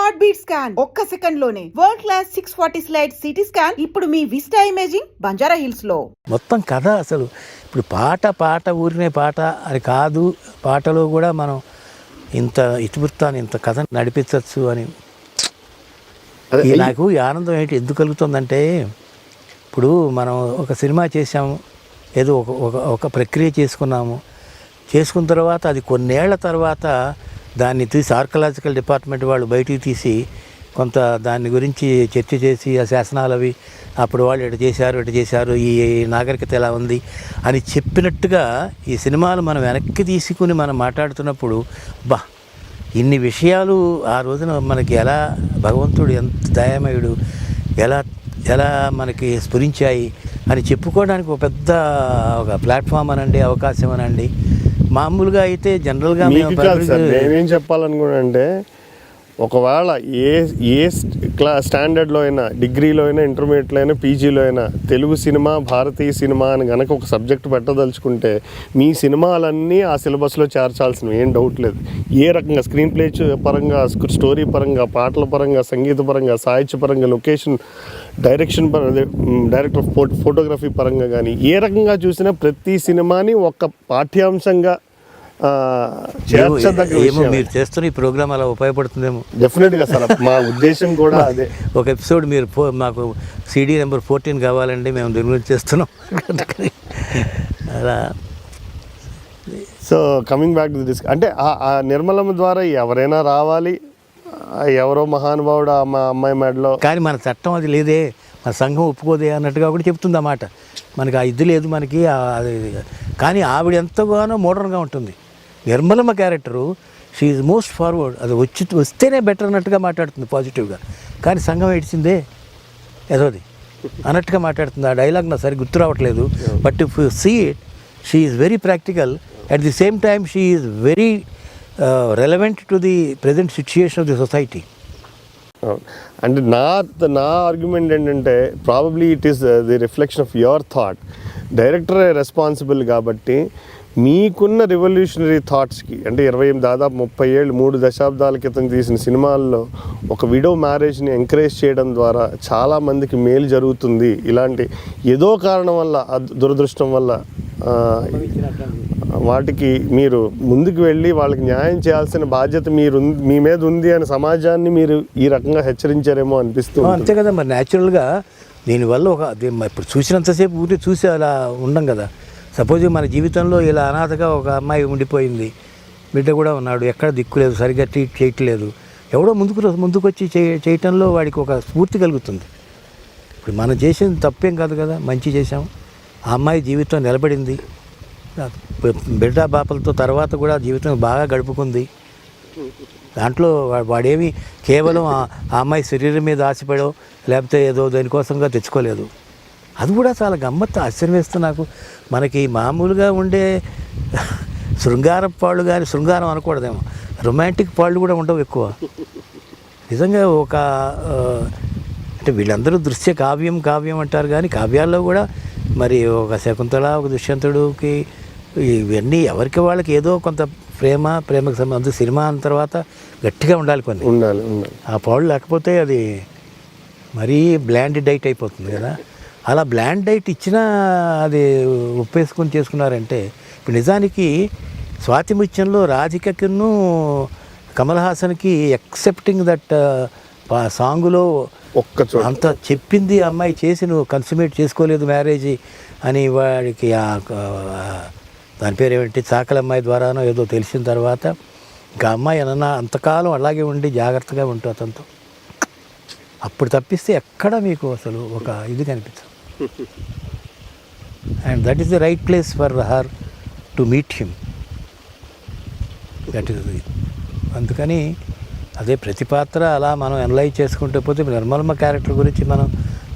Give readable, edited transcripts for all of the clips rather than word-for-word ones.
Heart beat scan ఒక్క second లోనే world class 640 slide CT scan ఇప్పుడు మీ విస్టా ఇమేజింగ్ బంజారా హిల్స్ లో. మొత్తం కథ అసలు ఇప్పుడు పాట ఊరినే పాట అని కాదు, పాటలో కూడా మనం ఇంత ఇతివృత్తాన్ని ఇంత కథ నడిపించవచ్చు అని. నాకు ఈ ఆనందం ఏంటి ఎందుకు కలుగుతుందంటే, ఇప్పుడు మనం ఒక సినిమా చేసాము, ఏదో ఒక ప్రక్రియ చేసుకున్న తర్వాత అది కొన్నేళ్ల తర్వాత దాన్ని తీసి ఆర్కలాజికల్ డిపార్ట్మెంట్ వాళ్ళు బయటికి తీసి కొంత దాని గురించి చర్చ చేసి ఆ శాసనాలు అవి అప్పుడు వాళ్ళు ఇటు చేశారు ఈ నాగరికత ఎలా ఉంది అని చెప్పినట్టుగా ఈ సినిమాలు మనం వెనక్కి తీసుకుని మనం మాట్లాడుతున్నప్పుడు ఇన్ని విషయాలు ఆ రోజున మనకి ఎలా భగవంతుడు ఎంత దయామయుడు ఎలా మనకి స్ఫురించాయి అని చెప్పుకోవడానికి ఒక పెద్ద ఒక ప్లాట్ఫామ్ అనండి, అవకాశం అనండి. మామూలుగా అయితే జనరల్గా నేనేం చెప్పాలనుకున్నానంటే, ఒకవేళ ఏ స్టాండర్డ్లో అయినా, డిగ్రీలో అయినా, ఇంటర్మీడియట్లో అయినా, పీజీలో అయినా తెలుగు సినిమా, భారతీయ సినిమా అని కనుక ఒక సబ్జెక్ట్ పెట్టదలుచుకుంటే మీ సినిమాలన్నీ ఆ సిలబస్లో చేర్చాల్సినవి, ఏం డౌట్ లేదు. ఏ రకంగా స్క్రీన్ ప్లే పరంగా, స్టోరీ పరంగా, పాటల పరంగా, సంగీత పరంగా, సాహిత్య పరంగా, location, direction director of photography పరంగా కానీ ఏ రకంగా చూసినా ప్రతి సినిమాని ఒక పాఠ్యాంశంగా మీరు చేస్తున్న ఈ ప్రోగ్రామ్ అలా ఉపయోగపడుతుందేమో. డెఫినెట్గా సార్, మా ఉద్దేశం కూడా అదే. ఒక ఎపిసోడ్ మీరు మాకు CD నెంబర్ 14 కావాలండి, మేము దీని గురించి చేస్తున్నాం అలా. So coming back to this, అంటే ఆ నిర్మలమ్మ ద్వారా ఎవరైనా రావాలి, ఎవరో మహానుభావుడు మా అమ్మాయి మెడలో, కానీ మన చట్టం అది లేదే, మన సంఘం ఒప్పుకోదే అన్నట్టుగా కూడా చెప్తుంది అన్నమాట. మనకి ఆ ఇది లేదు మనకి కానీ ఆవిడ ఎంతగానో మోడర్న్గా ఉంటుంది. Nirmalamma character she is most forward, అది వస్తేనే బెటర్ అన్నట్టుగా మాట్లాడుతుంది పాజిటివ్గా. కానీ సంఘం ఏడ్చిందే ఏదోది అన్నట్టుగా మాట్లాడుతుంది. ఆ డైలాగ్ నాకు సరి గుర్తు రావట్లేదు. But if you see it, she is very practical, at the same time she is very relevant to the present situation of the society. అంటే నా ఆర్గ్యుమెంట్ ఏంటంటే, probably it is the reflection of your thought. డైరెక్టరే responsible కాబట్టి మీకున్న revolutionary థాట్స్కి, అంటే దాదాపు 30 ఏళ్ళు 3 దశాబ్దాల క్రితం తీసిన సినిమాల్లో ఒక విడో మ్యారేజ్ని ఎంకరేజ్ చేయడం ద్వారా చాలామందికి మేలు జరుగుతుంది. ఇలాంటి ఏదో కారణం వల్ల, దురదృష్టం వల్ల వాటికి మీరు ముందుకు వెళ్ళి వాళ్ళకి న్యాయం చేయాల్సిన బాధ్యత మీ మీద ఉంది అని సమాజాన్ని మీరు ఈ రకంగా హెచ్చరించారేమో అనిపిస్తుంది. అంతే కదా మరి. న్యాచురల్గా దీనివల్ల ఇప్పుడు చూసినంతసేపు ఊరి చూసి అలా ఉండం కదా. సపోజ్ మన జీవితంలో ఇలా అనాథగా ఒక అమ్మాయి ఉండిపోయింది, బిడ్డ కూడా ఉన్నాడు, ఎక్కడ దిక్కులేదు, సరిగ్గా ట్రీట్ చేయట్లేదు, ఎవడో ముందుకు వచ్చి చేయటంలో వాడికి ఒక స్ఫూర్తి కలుగుతుంది. ఇప్పుడు మనం చేసింది తప్పేం కాదు కదా, మంచి చేసాం. ఆ అమ్మాయి జీవితం నిలబడింది, బిడ్డ బాపలతో తర్వాత కూడా జీవితం బాగా గడుపుకుంది. దాంట్లో వాడేమి కేవలం ఆ అమ్మాయి శరీరం మీద ఆశపడో లేకపోతే ఏదో దానికోసంగా తెచ్చుకోలేదు. అది కూడా చాలా గమ్మత్తు, ఆశ్చర్యం వేస్తుంది నాకు. మనకి మామూలుగా ఉండే శృంగారం పాళ్ళు కానీ, శృంగారం అనకూడదేమో, రొమాంటిక్ పాళ్ళు కూడా ఉండవు ఎక్కువ. నిజంగా అంటే వీళ్ళందరూ దృశ్య కావ్యం అంటారు, కానీ కావ్యాల్లో కూడా మరి ఒక శకుంతల, ఒక దుష్యంతుడికి ఇవన్నీ ఎవరికి వాళ్ళకి ఏదో కొంత ప్రేమకు సంబంధించి సినిమా అన్న తర్వాత గట్టిగా ఉండాలి, కొన్ని ఉండాలి. ఆ పాళ్ళు లేకపోతే అది మరీ బ్లాండ్ డైట్ అయిపోతుంది కదా. అలా బ్లాండ్ డైట్ ఇచ్చినా అది ఉప్పేసుకొని చేసుకున్నారంటే. ఇప్పుడు నిజానికి స్వాతి ముత్యంలో రాధికను కమల్ హాసన్కి ఎక్సెప్టింగ్ దట్ సాంగులో అంత చెప్పింది అమ్మాయి చేసి నువ్వు కన్సుమేట్ చేసుకోలేదు మ్యారేజ్ అని వాడికి దాని పేరు ఏమిటి, చాకలమ్మాయి ద్వారానో ఏదో తెలిసిన తర్వాత ఇంకా అమ్మాయి అంతకాలం అలాగే ఉండి జాగ్రత్తగా ఉంటూ అతనితో, అప్పుడు తప్పిస్తే ఎక్కడ మీకు అసలు ఒక ఇది కనిపించదు. And that is the right place for her to meet him. That is అందుకని అదే ప్రతి పాత్ర అలా మనం అనలైజ్ చేసుకుంటూ పోతే నిర్మలమ్మ క్యారెక్టర్ గురించి మనం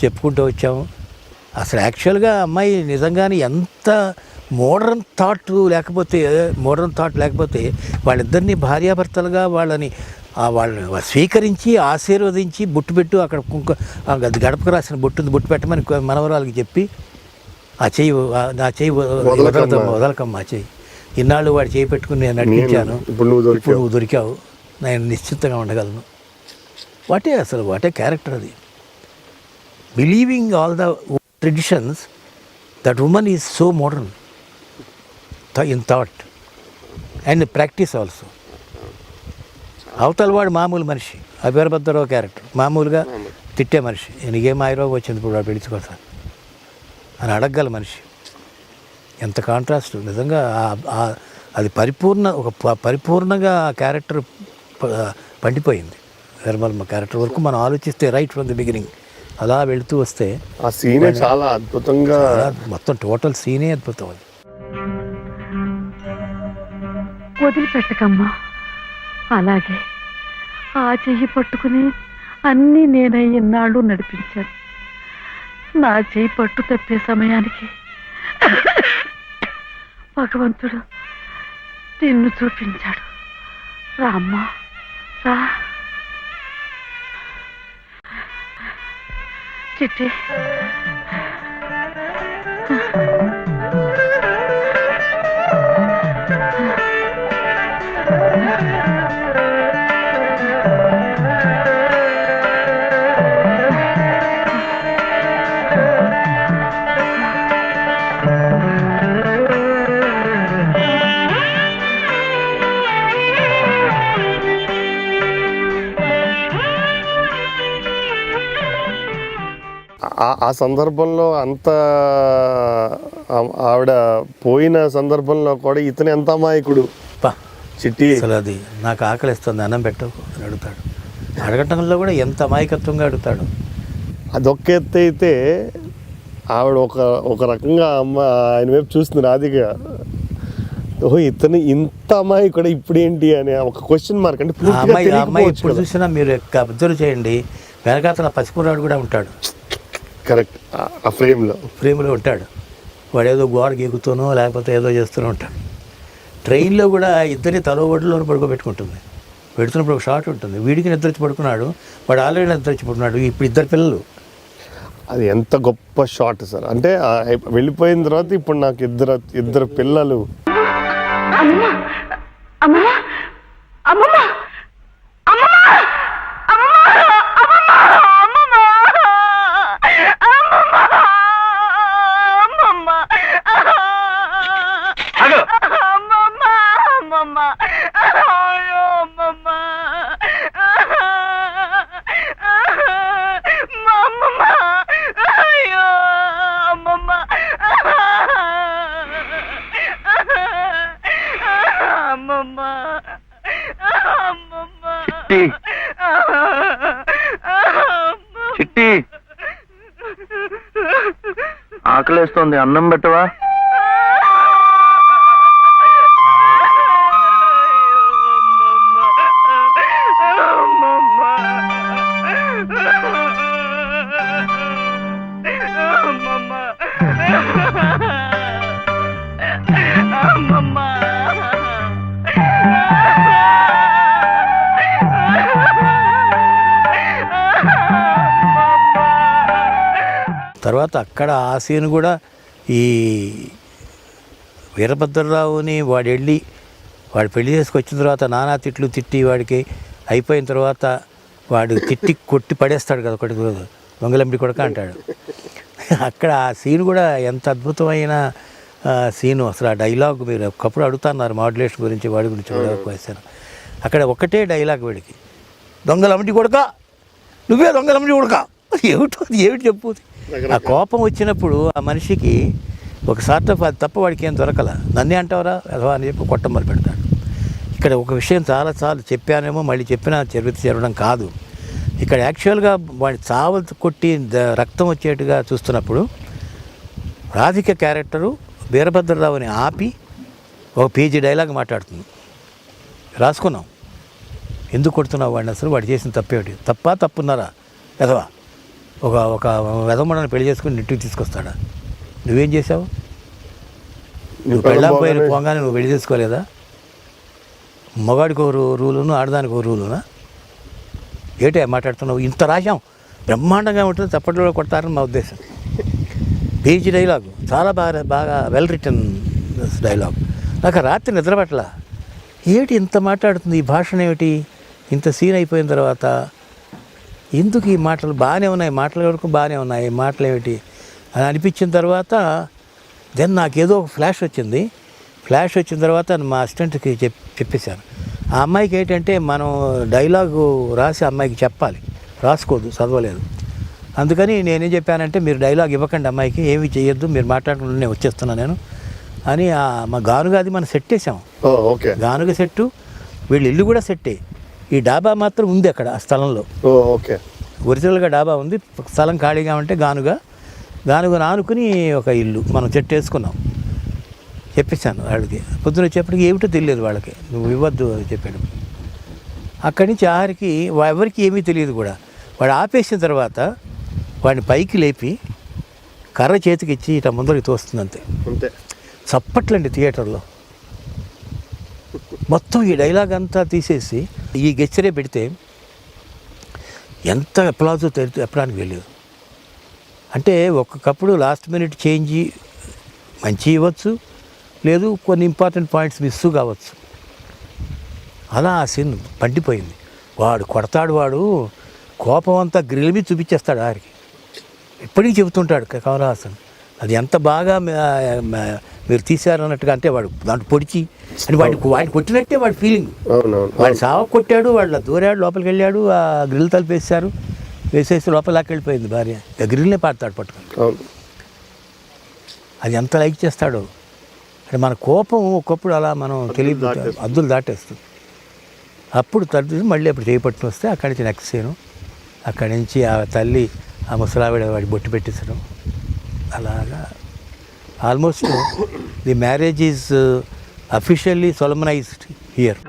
చెప్పుకుంటూ వచ్చాము. అసలు యాక్చువల్గా అమ్మాయి నిజంగానే ఎంత మోడర్న్ థాట్ లేకపోతే వాళ్ళిద్దరినీ భార్యాభర్తలుగా వాళ్ళని స్వీకరించి ఆశీర్వదించి బొట్టు పెట్టు, అక్కడ గడపకు రాసిన బొట్టు పెట్టమని మనవరాలకి చెప్పి ఆ చెయ్యి వదలకమ్మ ఆ చెయ్యి, ఇన్నాళ్ళు వాడు చేయి పెట్టుకుని నేను నడిపించాను, ఇప్పుడు నువ్వు దొరికావు, నేను నిశ్చింతగా ఉండగలను వాటే క్యారెక్టర్ అది. Believing all the traditions, that women is so modern in thought and practice also. అవతల వాడు మామూలు మనిషి, ఆ వీరభద్రరావు క్యారెక్టర్ మామూలుగా తిట్టే మనిషి. నీకేం ఆయురోగం వచ్చింది ఇప్పుడు వాడు పెంచుకోసారి అని అడగగల మనిషి. ఎంత కాంట్రాస్ట్ నిజంగా. అది పరిపూర్ణంగా ఆ క్యారెక్టర్ పండిపోయింది. వీరమల్మ క్యారెక్టర్ వరకు మనం ఆలోచిస్తే రైట్ ఫ్రమ్ ది బిగినింగ్ అలా వెళుతూ వస్తే ఆ సీనే చాలా అద్భుతంగా, మొత్తం టోటల్ సీనే అద్భుతం. అది వదిలిపెట్టకమ్మా, అలాగే ఆ చెయ్యి పట్టుకుని అన్నీ నేనై ఇన్నాళ్ళు నడిపించాను. నా చెయ్యి పట్టు తప్పే సమయానికి భగవంతుడు నిన్ను చూపించాడు. రామ్మా రా. చిట్టి, ఆ సందర్భంలో అంత ఆవిడ పోయిన సందర్భంలో కూడా ఇతను ఎంత అమాయకుడు. చిట్టి అసలు అది నాకు ఆకలిస్తుంది అన్నం పెట్టకు అని అడుగుతాడు. అడగటంలో కూడా ఎంత అమాయకత్వంగా అడుగుతాడు. అదొక్క ఎత్తు అయితే ఆవిడ ఒక రకంగా ఆయన వైపు చూస్తుంది రాధిక. ఓహో ఇతను ఇంత అమాయకుడు ఇప్పుడేంటి అని ఒక క్వశ్చన్ మార్క్. అంటే అమ్మాయి ఇప్పుడు చూసినా మీరు అబ్జర్వ్ చేయండి, వెనకాతల పసికుర్రాడు కూడా ఉంటాడు. కరెక్ట్, ఆ ఫ్రేమ్లో ఉంటాడు. వాడు ఏదో గోడ గీకుతూనో లేకపోతే ఏదో చేస్తూనే ఉంటాడు. ట్రైన్లో కూడా ఇద్దరిని తలో ఒడిలోనే పడుకోబెట్టుకుంటుంది. పెడుతున్నప్పుడు ఒక షాట్ ఉంటుంది, వీడికి నిద్రచ్చి పడుకున్నాడు, వాడు ఆల్రెడీ నిద్రచ్చి పడుకున్నాడు. ఇప్పుడు ఇద్దరు పిల్లలు. అది ఎంత గొప్ప షాట్ సార్. అంటే వెళ్ళిపోయిన తర్వాత ఇప్పుడు నాకు ఇద్దరు పిల్లలు. చిట్టి, ఆకలేస్తోంది, అన్నం పెట్టవా? తర్వాత అక్కడ ఆ సీన్ కూడా ఈ వీరభద్రరావుని వాడు పెళ్లి చేసుకొచ్చిన తర్వాత నానా తిట్లు తిట్టి వాడికి అయిపోయిన తర్వాత వాడు తిట్టి కొట్టి పడేస్తాడు కదా ఒకటి దొంగలంబడి కొడక అంటాడు. అక్కడ ఆ సీన్ కూడా ఎంత అద్భుతమైన సీను. అసలు ఆ డైలాగ్ మీరు ఒకప్పుడు అడుగుతున్నారు మాడ్యులేషన్ గురించి, వాడి గురించి కూడా వేశాను. అక్కడ ఒకటే డైలాగ్ వీడికి, దొంగలంబడి కొడక, నువ్వే దొంగలంబడి కొడక. ఏమిటి చెప్పు. ఆ కోపం వచ్చినప్పుడు ఆ మనిషికి ఒక సార్ట్ ఆఫ్ అది తప్ప వాడికి ఏం దొరకల. నన్నే అంటావరా అథవా అని చెప్పి కొట్టం మొదలు పెడతాడు. ఇక్కడ ఒక విషయం చాలాసార్లు చెప్పానేమో, మళ్ళీ చెప్పినా చెరవడం కాదు. ఇక్కడ యాక్చువల్గా వాడి చావు కొట్టి రక్తం వచ్చేట్టుగా చూస్తున్నప్పుడు రాధిక క్యారెక్టరు వీరభద్రరావుని ఆపి ఒక పేజీ డైలాగ్ మాట్లాడుతుంది. రాసుకున్నాం, ఎందుకు కొడుతున్నావు వాడిని, అసలు వాడు చేసిన తప్పేమిటి, తప్పున్నారా ఎదవా, ఒక వెదమ్మని పెళ్లి చేసుకుని ఇంటికి తీసుకొస్తాడా, నువ్వేం చేసావు, నువ్వు పెళ్ళకపోయిన పోగానే నువ్వు పెళ్లి చేసుకోలేదా, మగాడికి ఒక రూలును ఆడదానికి ఒక రూలునా, ఏటే మాట్లాడుతున్నావు, ఇంత రాశాం బ్రహ్మాండంగా ఉంటుంది, తప్పట్లో కొడతారని మా ఉద్దేశం. పేజీ డైలాగు చాలా బాగా వెల్ రిటర్న్ డైలాగ్. నాకు రాత్రి నిద్రపట్ల ఏమిటి ఇంత మాట్లాడుతుంది, ఈ భాషను ఏమిటి, ఇంత సీన్ అయిపోయిన తర్వాత ఎందుకు ఈ మాటలు బాగానే ఉన్నాయి, మాటల వరకు బాగానే ఉన్నాయి, మాటలు ఏమిటి అని అనిపించిన తర్వాత దెన్ నాకేదో ఒక ఫ్లాష్ వచ్చిన తర్వాత మా అసిస్టెంట్కి చెప్పేశాను. ఆ అమ్మాయికి ఏంటంటే మనం డైలాగు రాసి అమ్మాయికి చెప్పాలి, రాసుకోదు, చదవలేదు. అందుకని నేనేం చెప్పానంటే మీరు డైలాగ్ ఇవ్వకండి అమ్మాయికి, ఏమి చేయొద్దు, మీరు మాట్లాడుకుంటూ నేను వచ్చేస్తున్నాను నేను అని మా గానుగా అది మనం సెట్ చేసాం. ఓకే. గానుగ సెట్టు, వీళ్ళ ఇల్లు కూడా సెట్టే. ఈ డాబా మాత్రం ఉంది అక్కడ ఆ స్థలంలో. ఓకే. ఒరిజినల్గా డాబా ఉంది, స్థలం ఖాళీగా ఉంటే గానుగ ఆనుకుని ఒక ఇల్లు మనం సెట్ వేసుకున్నాం. చెప్పేశాను వాళ్ళకి. పొద్దున వచ్చేప్పటికి ఏమిటో తెలియదు వాళ్ళకి, నువ్వు ఇవ్వద్దు అని చెప్పాడు. అక్కడి నుంచి ఆఖరికి ఎవరికి ఏమీ తెలియదు కూడా. వాడు ఆపేసిన తర్వాత వాడిని పైకి లేపి కర్ర చేతికి ఇచ్చి ఇట్లా ముందరికి తోస్తుంది అంతే. చప్పట్లండి థియేటర్లో. మొత్తం ఈ డైలాగ్ అంతా తీసేసి ఈ గెచ్చరే పెడితే ఎంత అప్లాజో చెప్పడానికి వెళ్ళలేదు. అంటే ఒక్కొక్కప్పుడు లాస్ట్ మినిట్ చేంజ్ మంచి ఇవ్వచ్చు, లేదు కొన్ని ఇంపార్టెంట్ పాయింట్స్ మిస్ కావచ్చు. అలా ఆ సీన్ పండిపోయింది. వాడు కొడతాడు, వాడు కోపం అంతా గ్రిల్ మీద చూపించేస్తాడు ఆరికి. ఇప్పటికీ చెబుతుంటాడు కమల్ హాసన్, అది ఎంత బాగా మీరు తీశారు అన్నట్టుగా. అంటే వాడు దాంట్లో పొడిచి అని వాడిని కొట్టినట్టే వాడి ఫీలింగ్. వాడు సావ కొట్టాడు, వాళ్ళ దూరాడు, లోపలికి వెళ్ళాడు, ఆ గ్రిల్ తలుపేసారు, వేసేసి లోపలికి వెళ్ళిపోయింది భార్య. గ్రిల్నే పాడతాడు పట్టుకొని. అది ఎంత లైక్ చేస్తాడో. అంటే మన కోపం ఒక్కప్పుడు అలా మనం తెలియదు, అద్దులు దాటేస్తుంది. అప్పుడు తల్లి మళ్ళీ అప్పుడు చేపట్టుకుని వస్తే అక్కడి నుంచి నెక్స్ట్ సీను, అక్కడి నుంచి ఆ తల్లి ఆ ముసలావిడ వాడి బొట్టు పెట్టేసడం. అలాగా almost the marriage is officially solemnised here.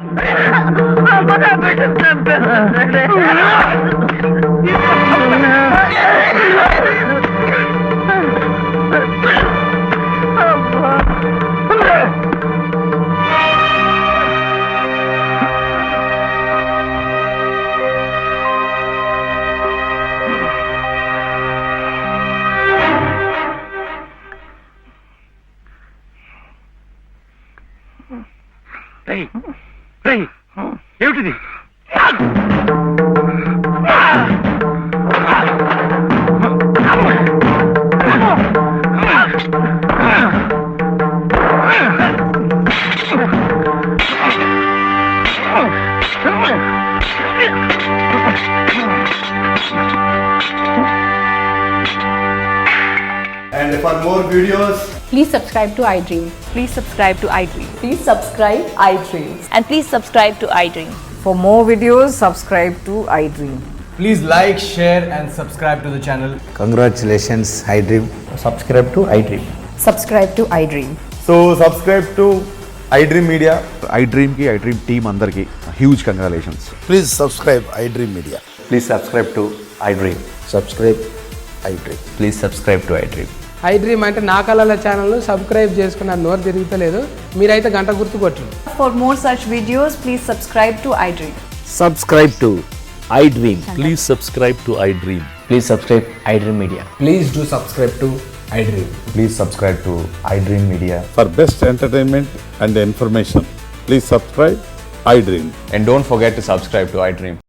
ఏమిటిది? And for more videos, please subscribe to iDream. Please subscribe to iDream. Please subscribe iDream. And please subscribe to iDream. For more videos, subscribe to iDream. please like, share and subscribe to the channel. Congratulations, iDream. Subscribe to iDream. Subscribe to iDream. So subscribe to iDream Media. iDream ki iDream team andarki huge congratulations. Please subscribe iDream Media. Please subscribe to iDream. Subscribe iDream. Please subscribe to iDream. iDream అంటే నా కళల ఛానల్ను subscribe చేసుకున్న నోరు తిరుగుతలేదు, మీరైతే గంట గుర్తు కొట్టండి. For more such videos, please subscribe to iDream. Subscribe to iDream. Please subscribe to iDream. Please subscribe iDream Media. Please do subscribe to iDream. Please subscribe to iDream Media. For best entertainment and information, please subscribe iDream. And don't forget to subscribe to iDream.